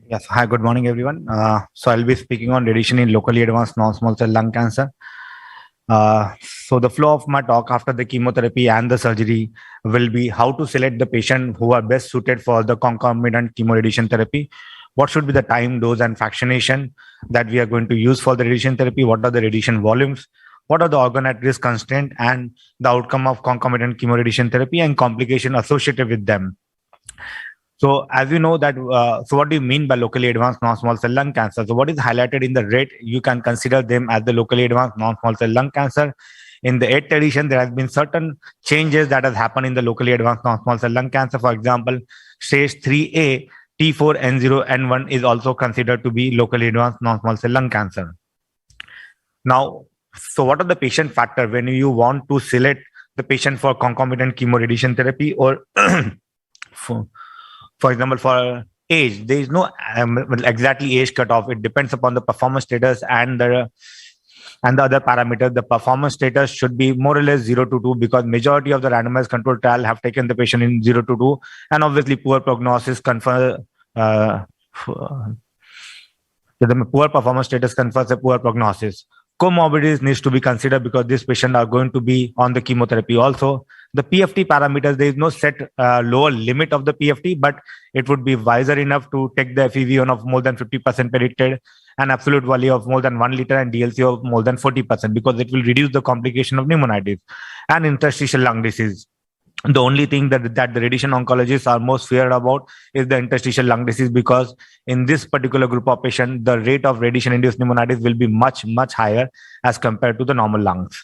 Yes. Hi, good morning, everyone. So I'll be speaking on radiation in locally advanced non-small cell lung cancer. So the flow of my talk after the chemotherapy and the surgery will be how to select the patient who are best suited for the concomitant chemoradiation therapy. What should be the time, dose, and fractionation that we are going to use for the radiation therapy? What are the radiation volumes? What are the organ at risk constraint and the outcome of concomitant chemoradiation therapy and complication associated with them? So as you know that, so what do you mean by locally advanced non-small cell lung cancer? So what is highlighted in the red, you can consider them as the locally advanced non-small cell lung cancer. In the 8th edition, there has been certain changes that has happened in the locally advanced non-small cell lung cancer. For example, stage 3A, T4N0N1 is also considered to be locally advanced non-small cell lung cancer. Now, so what are the patient factors when you want to select the patient for concomitant chemoradiation therapy or for example, for age, there is no exactly age cutoff. It depends upon the performance status and the other parameters. The performance status should be more or less 0 to 2 because majority of the randomized control trial have taken the patient in 0 to 2, and obviously poor prognosis confer. The poor performance status confers a poor prognosis. Comorbidities needs to be considered because these patients are going to be on the chemotherapy also. The PFT parameters, there is no set lower limit of the PFT, but it would be wiser enough to take the FEV1 of more than 50% predicted, and absolute value of more than 1 liter and DLC of more than 40% because it will reduce the complication of pneumonitis and interstitial lung disease. The only thing that the radiation oncologists are most feared about is the interstitial lung disease because in this particular group of patients, the rate of radiation-induced pneumonitis will be much, much higher as compared to the normal lungs.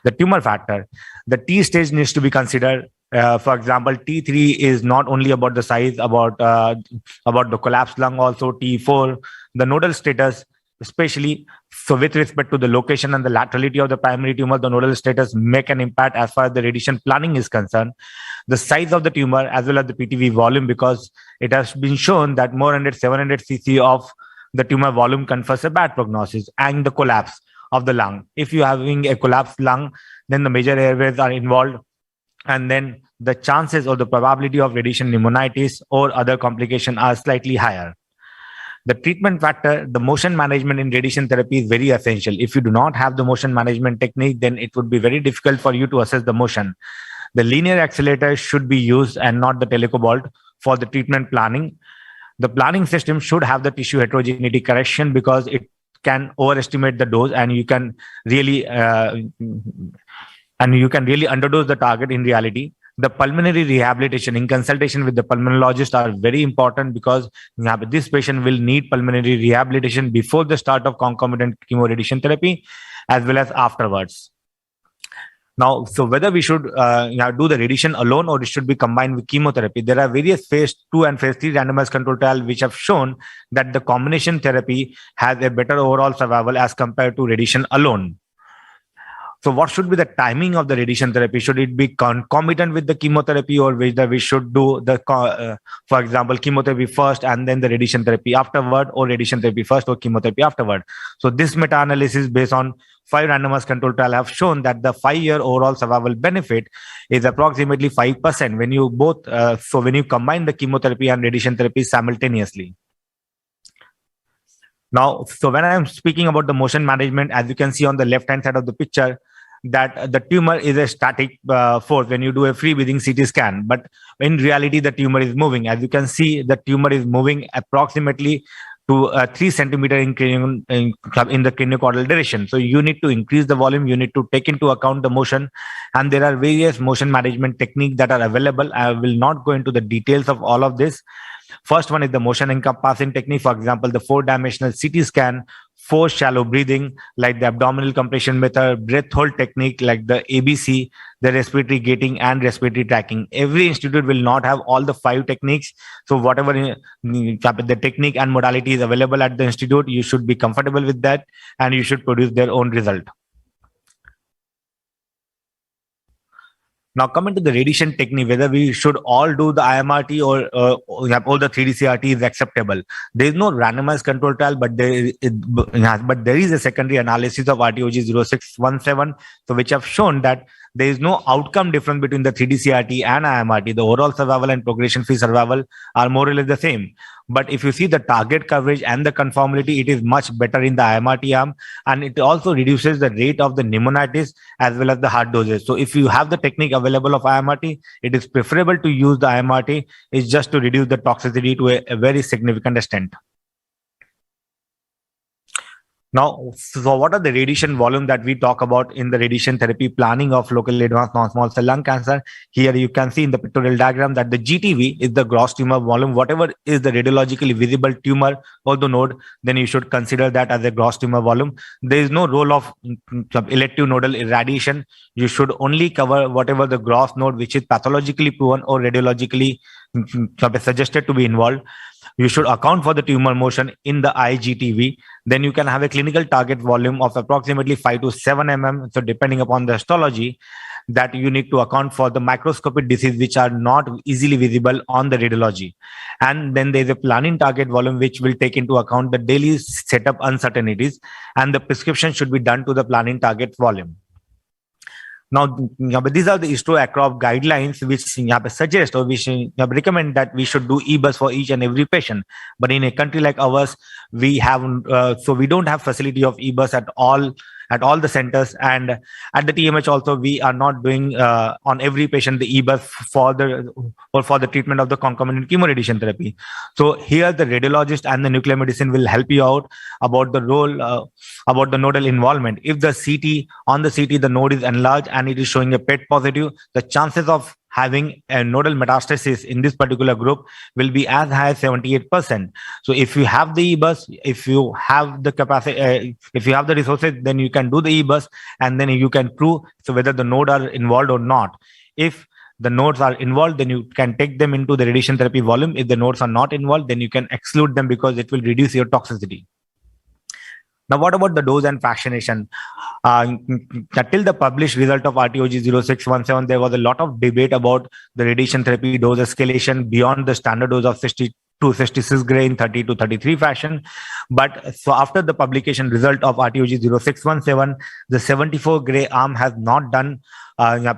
The tumor factor, the T stage needs to be considered. For example, T3 is not only about the size, about the collapsed lung, also T4, the nodal status, especially so with respect to the location and the laterality of the primary tumor, the nodal status make an impact as far as the radiation planning is concerned. The size of the tumor as well as the PTV volume, because it has been shown that more than 700 cc of the tumor volume confers a bad prognosis, and the collapse of the lung. If you're having a collapsed lung, then the major airways are involved, and then the chances or the probability of radiation pneumonitis or other complication are slightly higher. The treatment factor, the motion management in radiation therapy is very essential. If you do not have the motion management technique, then it would be very difficult for you to assess the motion. The linear accelerator should be used and not the telecobolt for the treatment planning. The planning system should have the tissue heterogeneity correction because it can overestimate the dose, and you can really underdose the target in reality. The pulmonary rehabilitation in consultation with the pulmonologist are very important because this patient will need pulmonary rehabilitation before the start of concomitant chemoradiation therapy as well as afterwards. Now, so whether we should do the radiation alone or it should be combined with chemotherapy, there are various phase 2 and phase 3 randomized control trials which have shown that the combination therapy has a better overall survival as compared to radiation alone. So what should be the timing of the radiation therapy? Should it be concomitant with the chemotherapy, or whether we should do the, for example, chemotherapy first and then the radiation therapy afterward, or radiation therapy first or chemotherapy afterward? So this meta-analysis based on 5 randomized control trials have shown that the 5-year overall survival benefit is approximately 5% when you both, so when you combine the chemotherapy and radiation therapy simultaneously. Now, so when I am speaking about the motion management, as you can see on the left-hand side of the picture, that the tumor is a static force when you do a free breathing CT scan, but in reality, the tumor is moving. As you can see, the tumor is moving approximately to 3 centimeter in the craniocaudal direction. So you need to increase the volume, you need to take into account the motion, and there are various motion management techniques that are available. I will not go into the details of all of this. First one is the motion encompassing technique. For example, the 4-dimensional CT scan, forced shallow breathing like the abdominal compression method, breath hold technique like the ABC, the respiratory gating and respiratory tracking. Every institute will not have all the 5 techniques. So whatever the technique and modality is available at the institute, you should be comfortable with that and you should produce their own result. Now coming to the radiation technique, whether we should all do the IMRT or all the 3D CRT is acceptable. There is no randomized control trial, but there is a secondary analysis of RTOG 0617, so which have shown that there is no outcome difference between the 3D CRT and IMRT. The overall survival and progression-free survival are more or less the same. But if you see the target coverage and the conformity, it is much better in the IMRT arm, and it also reduces the rate of the pneumonitis as well as the heart doses. So if you have the technique available of IMRT, it is preferable to use the IMRT. It's just to reduce the toxicity to a very significant extent. Now, so what are the radiation volume that we talk about in the radiation therapy planning of locally advanced non-small cell lung cancer? Here you can see in the pictorial diagram that the GTV is the gross tumor volume. Whatever is the radiologically visible tumor or the node, then you should consider that as a gross tumor volume. There is no role of elective nodal irradiation. You should only cover whatever the gross node which is pathologically proven or radiologically suggested to be involved. You should account for the tumor motion in the IGTV. Then you can have a clinical target volume of approximately 5 to 7 mm. So depending upon the histology, that you need to account for the microscopic disease which are not easily visible on the radiology. And then there's a planning target volume which will take into account the daily setup uncertainties, and the prescription should be done to the planning target volume. Now, these are the ISTO-ACROP guidelines which suggest or which recommend that we should do EBUS for each and every patient. But in a country like ours, we have so we don't have facility of EBUS at all the centers, and at the TMH also we are not doing on every patient the EBUS for the treatment of the concomitant chemoradiation therapy. So here the radiologist and the nuclear medicine will help you out about the role about the nodal involvement. If the CT the node is enlarged and it is showing a PET positive, the chances of having a nodal metastasis in this particular group will be as high as 78%. So if you have the EBUS, if you have the capacity, if you have the resources, then you can do the EBUS, and then you can prove so whether the node are involved or not. If the nodes are involved, then you can take them into the radiation therapy volume. If the nodes are not involved, then you can exclude them because it will reduce your toxicity. Now, what about the dose and fractionation? Till the published result of RTOG 0617, there was a lot of debate about the radiation therapy dose escalation beyond the standard dose of 60 to 66 gray in 30 to 33 fashion. But so after the publication result of RTOG 0617, the 74 gray arm has not done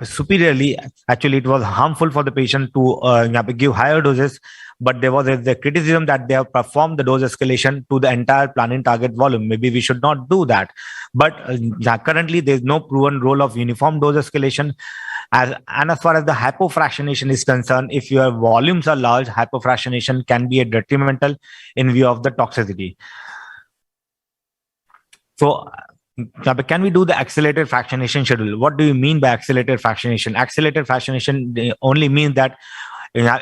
superiorly. Actually, it was harmful for the patient to give higher doses. But there was the criticism that they have performed the dose escalation to the entire planning target volume. Maybe we should not do that. But currently, there is no proven role of uniform dose escalation. And as far as the hypofractionation is concerned, if your volumes are large, hypofractionation can be a detrimental in view of the toxicity. So, can we do the accelerated fractionation schedule? What do you mean by accelerated fractionation? Accelerated fractionation only means that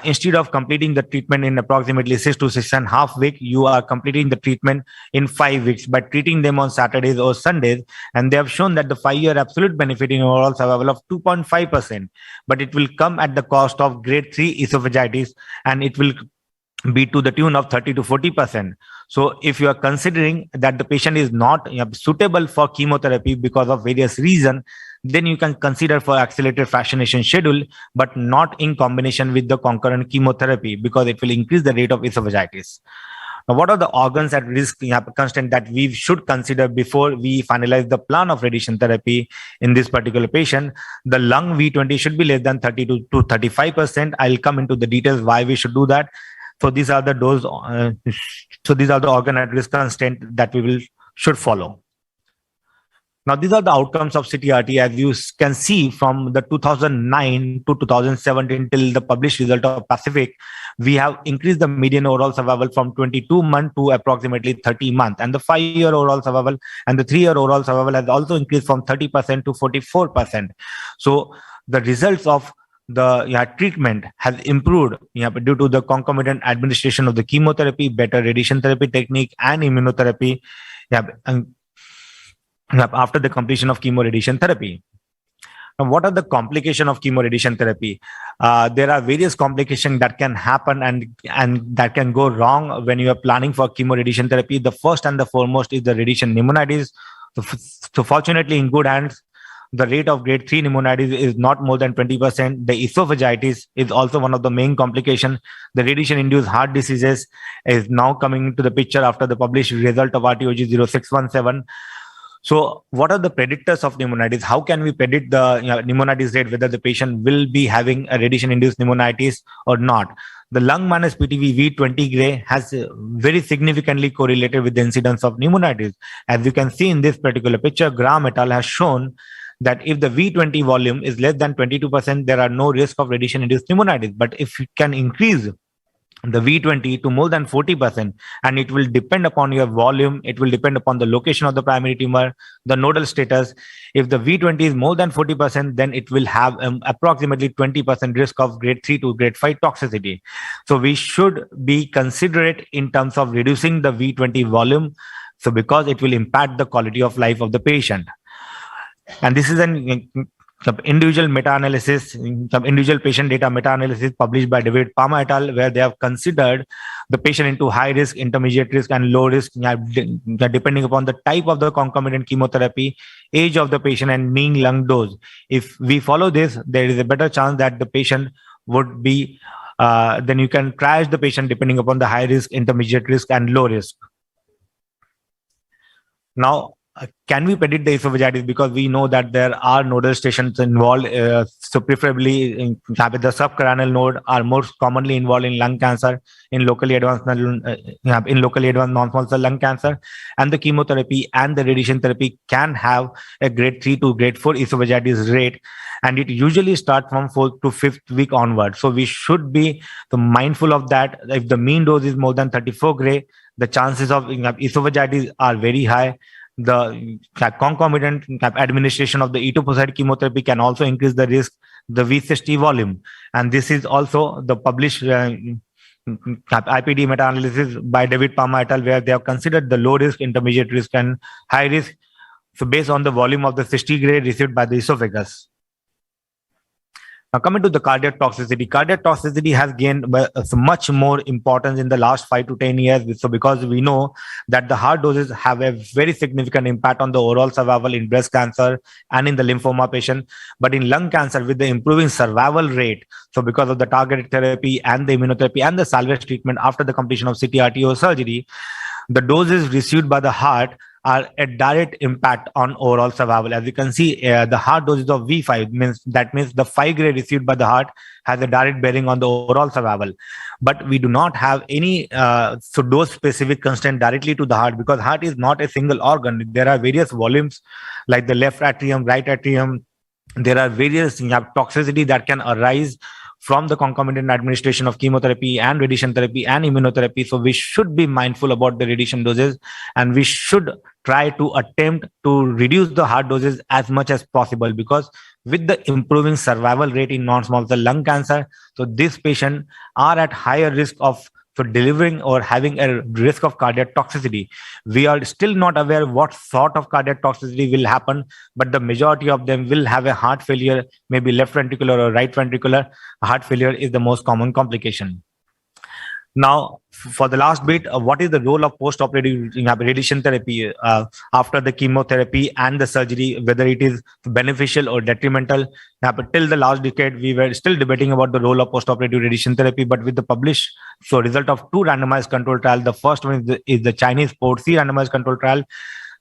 instead of completing the treatment in approximately 6 to 6.5 weeks, you are completing the treatment in 5 weeks by treating them on Saturdays or Sundays. And they have shown that the 5-year absolute benefit in overall survival of 2.5%, but it will come at the cost of grade 3 esophagitis, and it will be to the tune of 30 to 40%. So if you are considering that the patient is not suitable for chemotherapy because of various reasons, then you can consider for accelerated fractionation schedule, but not in combination with the concurrent chemotherapy, because it will increase the rate of esophagitis. Now, what are the organs at risk constant that we should consider before we finalize the plan of radiation therapy in this particular patient? The lung V20 should be less than 30 to 35%. I'll come into the details why we should do that. So these are the organ at risk constant that we should follow. Now, these are the outcomes of CTRT. As you can see from the 2009 to 2017 till the published result of Pacific, we have increased the median overall survival from 22 months to approximately 30 months. And the 5-year overall survival and the 3-year overall survival has also increased from 30% to 44%. So the results of the treatment has improved due to the concomitant administration of the chemotherapy, better radiation therapy technique, and immunotherapy after the completion of chemoradiation therapy. Now, what are the complications of chemoradiation therapy? There are various complications that can happen and that can go wrong when you are planning for chemoradiation therapy. The first and the foremost is the radiation pneumonitis. So fortunately, in good hands, the rate of grade 3 pneumonitis is not more than 20%. The esophagitis is also one of the main complications. The radiation-induced heart diseases is now coming into the picture after the published result of RTOG 0617. So what are the predictors of pneumonitis? How can we predict the pneumonitis rate, whether the patient will be having a radiation-induced pneumonitis or not? The lung minus PTV V20 gray has very significantly correlated with the incidence of pneumonitis. As you can see in this particular picture, Graham et al. Has shown that if the V20 volume is less than 22%, there are no risk of radiation-induced pneumonitis. But if you can increase the V20 to more than 40%, and it will depend upon your volume, it will depend upon the location of the primary tumor, the nodal status. If the V20 is more than 40%, then it will have approximately 20% risk of grade 3 to grade 5 toxicity. So we should be considerate in terms of reducing the V20 volume, so because it will impact the quality of life of the patient. And this is an some individual meta-analysis, some individual patient data meta-analysis published by David Palmer et al., where they have considered the patient into high risk, intermediate risk, and low risk, depending upon the type of the concomitant chemotherapy, age of the patient, and mean lung dose. If we follow this, there is a better chance that the patient would be, then you can triage the patient depending upon the high risk, intermediate risk, and low risk. Now, can we predict the esophagitis? Because we know that there are nodal stations involved, so preferably in the subcarinal node are most commonly involved in lung cancer, in locally advanced non-small cell lung cancer, and the chemotherapy and the radiation therapy can have a grade 3 to grade 4 esophagitis rate, and it usually starts from 4th to 5th week onward. So we should be mindful of that. If the mean dose is more than 34 gray, the chances of esophagitis are very high. The concomitant administration of the etoposide chemotherapy can also increase the risk, the V60 volume. And this is also the published IPD meta-analysis by David Palmer et al., where they have considered the low risk, intermediate risk, and high risk, so based on the volume of the 60 gray received by the esophagus. Now, coming to the cardiac toxicity has gained much more importance in the last 5 to 10 years. So because we know that the hard doses have a very significant impact on the overall survival in breast cancer and in the lymphoma patient. But in lung cancer, with the improving survival rate, so because of the targeted therapy and the immunotherapy and the salvage treatment after the completion of CT-RTO surgery, the doses received by the heart are a direct impact on overall survival. As you can see, the heart doses of V5 means the 5 gray received by the heart has a direct bearing on the overall survival. But we do not have any dose specific constraint directly to the heart, because heart is not a single organ. There are various volumes like the left atrium, right atrium. There are various toxicity that can arise from the concomitant administration of chemotherapy and radiation therapy and immunotherapy. So we should be mindful about the radiation doses, and we should try to attempt to reduce the heart doses as much as possible, because with the improving survival rate in non-small cell lung cancer, so these patients are at higher risk of delivering or having a risk of cardiac toxicity. We are still not aware what sort of cardiac toxicity will happen, but the majority of them will have a heart failure, maybe left ventricular or right ventricular. Heart failure is the most common complication. Now, for the last bit, what is the role of post-operative radiation therapy after the chemotherapy and the surgery, whether it is beneficial or detrimental? Till the last decade, we were still debating about the role of post-operative radiation therapy, but with the published result of 2 randomized control trials, the first one is the Chinese PORT-C randomized control trial.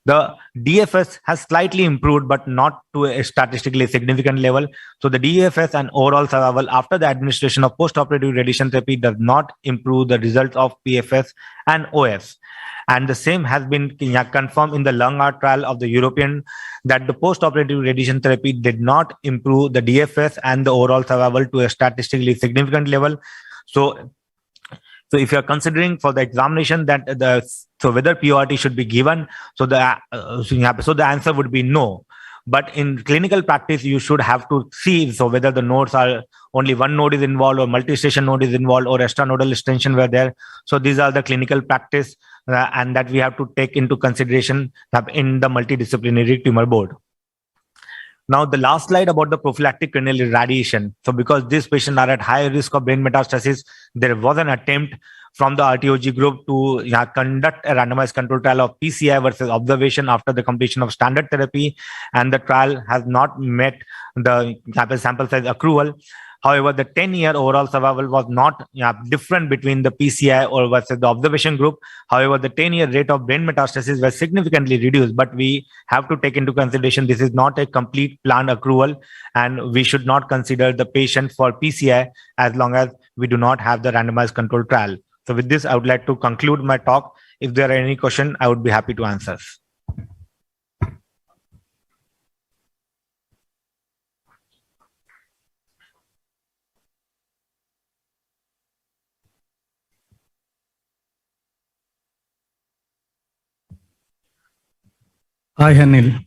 The DFS has slightly improved, but not to a statistically significant level. So the DFS and overall survival after the administration of post-operative radiation therapy does not improve the results of PFS and OS. And the same has been confirmed in the lung art trial of the European, that the post-operative radiation therapy did not improve the DFS and the overall survival to a statistically significant level. So if you are considering for the examination that whether PORT should be given, so the answer would be no. But in clinical practice, you should have to see whether the nodes are only one node is involved or multi-station node is involved or extranodal extension were there. So these are the clinical practice and that we have to take into consideration in the multidisciplinary tumor board. Now, the last slide about the prophylactic cranial irradiation. So because these patients are at high risk of brain metastasis, there was an attempt from the RTOG group to conduct a randomized control trial of PCI versus observation after the completion of standard therapy, and the trial has not met the sample size accrual. However, the 10-year overall survival was not different between the PCI or versus the observation group. However, the 10-year rate of brain metastasis was significantly reduced, but we have to take into consideration this is not a complete planned accrual, and we should not consider the patient for PCI as long as we do not have the randomized control trial. So with this, I would like to conclude my talk. If there are any questions, I would be happy to answer. Hi, Anil.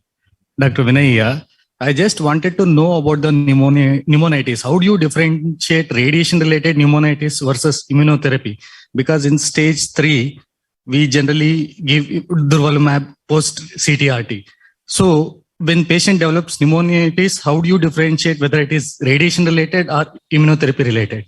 Dr. Vinay here. I just wanted to know about the pneumonitis. How do you differentiate radiation-related pneumonitis versus immunotherapy? Because in stage 3, we generally give durvalumab post-CTRT. So when patient develops pneumonitis, how do you differentiate whether it is radiation-related or immunotherapy-related?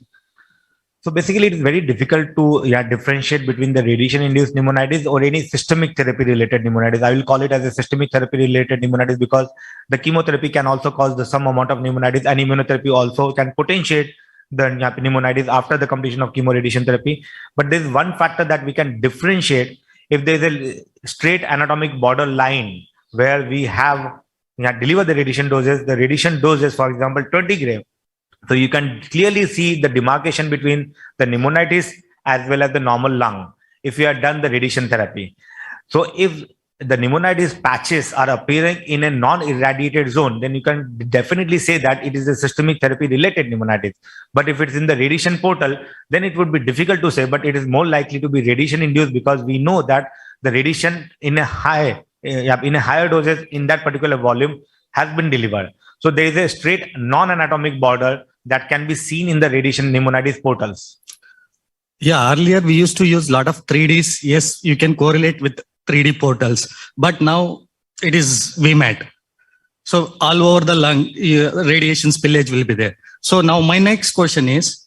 So basically, it is very difficult to differentiate between the radiation-induced pneumonitis or any systemic therapy-related pneumonitis. I will call it as a systemic therapy-related pneumonitis because the chemotherapy can also cause some amount of pneumonitis, and immunotherapy also can potentiate the pneumonitis after the completion of chemoradiation therapy. But there is one factor that we can differentiate. If there is a straight anatomic borderline where we have deliver the radiation doses, for example, 20 gram. So you can clearly see the demarcation between the pneumonitis as well as the normal lung if you have done the radiation therapy. So if the pneumonitis patches are appearing in a non-irradiated zone, then you can definitely say that it is a systemic therapy related pneumonitis. But if it's in the radiation portal, then it would be difficult to say, but it is more likely to be radiation induced because we know that the radiation in a higher doses in that particular volume has been delivered. So there is a straight non-anatomic border that can be seen in the radiation pneumonitis portals. Yeah, earlier we used to use a lot of 3Ds. Yes, you can correlate with 3D portals, but now it is VMAT. So all over the lung, radiation spillage will be there. So now my next question is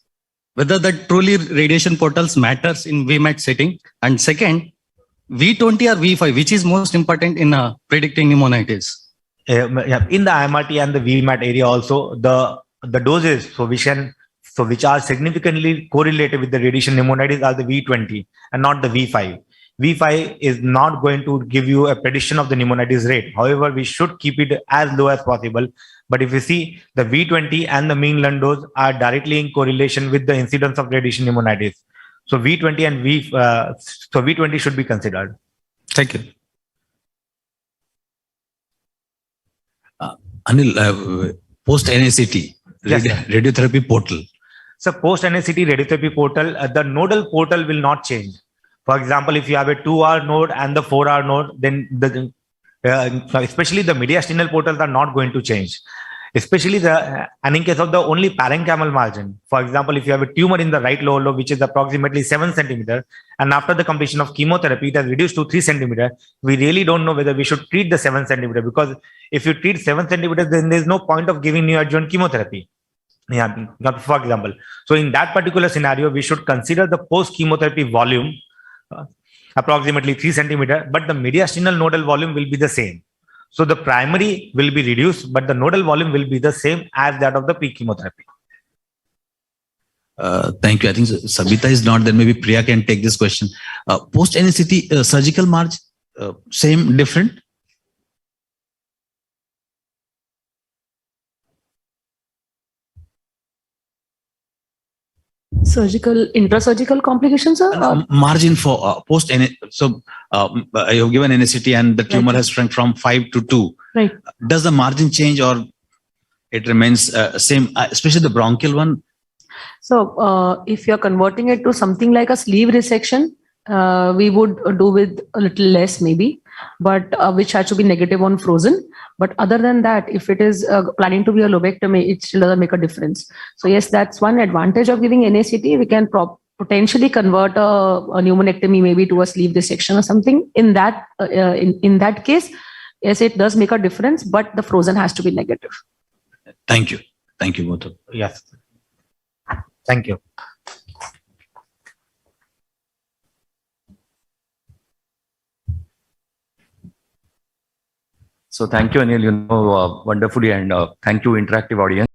whether that truly radiation portals matters in VMAT setting. And second, V20 or V5, which is most important in predicting pneumonitis? In the IMRT and the VMAT area also, the doses which are significantly correlated with the radiation pneumonitis are the V20 and not the V5. V5 is not going to give you a prediction of the pneumonitis rate. However, we should keep it as low as possible. But if you see, the V20 and the mean lung dose are directly in correlation with the incidence of radiation pneumonitis. So V20 and V20 should be considered. Thank you. Anil, post NACT, Yes, radiotherapy portal. So post NACT radiotherapy portal, the nodal portal will not change. For example, if you have a 2-hour node and the 4-hour node, then especially the mediastinal portals are not going to change. Especially and in case of the only parenchymal margin. For example, if you have a tumor in the right lower lobe, which is approximately 7 centimeter, and after the completion of chemotherapy, it has reduced to 3 centimeter, we really don't know whether we should treat the 7 centimeter, because if you treat 7 centimeters, then there's no point of giving neoadjuvant chemotherapy. For example. So in that particular scenario, we should consider the post-chemotherapy volume, approximately 3 centimeter, but the mediastinal nodal volume will be the same. So the primary will be reduced, but the nodal volume will be the same as that of the pre-chemotherapy. Thank you. I think Sabita is not there. Maybe Priya can take this question. Post NACT surgical margin, same, different? Intrasurgical complications, sir? Margin for post NACT. So you have given NACT and the tumor has shrunk from 5 to 2. Right. Does the margin change or it remains same, especially the bronchial one? So if you're converting it to something like a sleeve resection, we would do with a little less maybe, but which has to be negative on frozen. But other than that, if it is planning to be a lobectomy, it still doesn't make a difference. So yes, that's one advantage of giving NACT. We can potentially convert a pneumonectomy maybe to a sleeve resection or something. In that in that case, yes, it does make a difference, but the frozen has to be negative. Thank you. Thank you both. Yes. Thank you. So thank you, Anil, wonderfully, and thank you, interactive audience.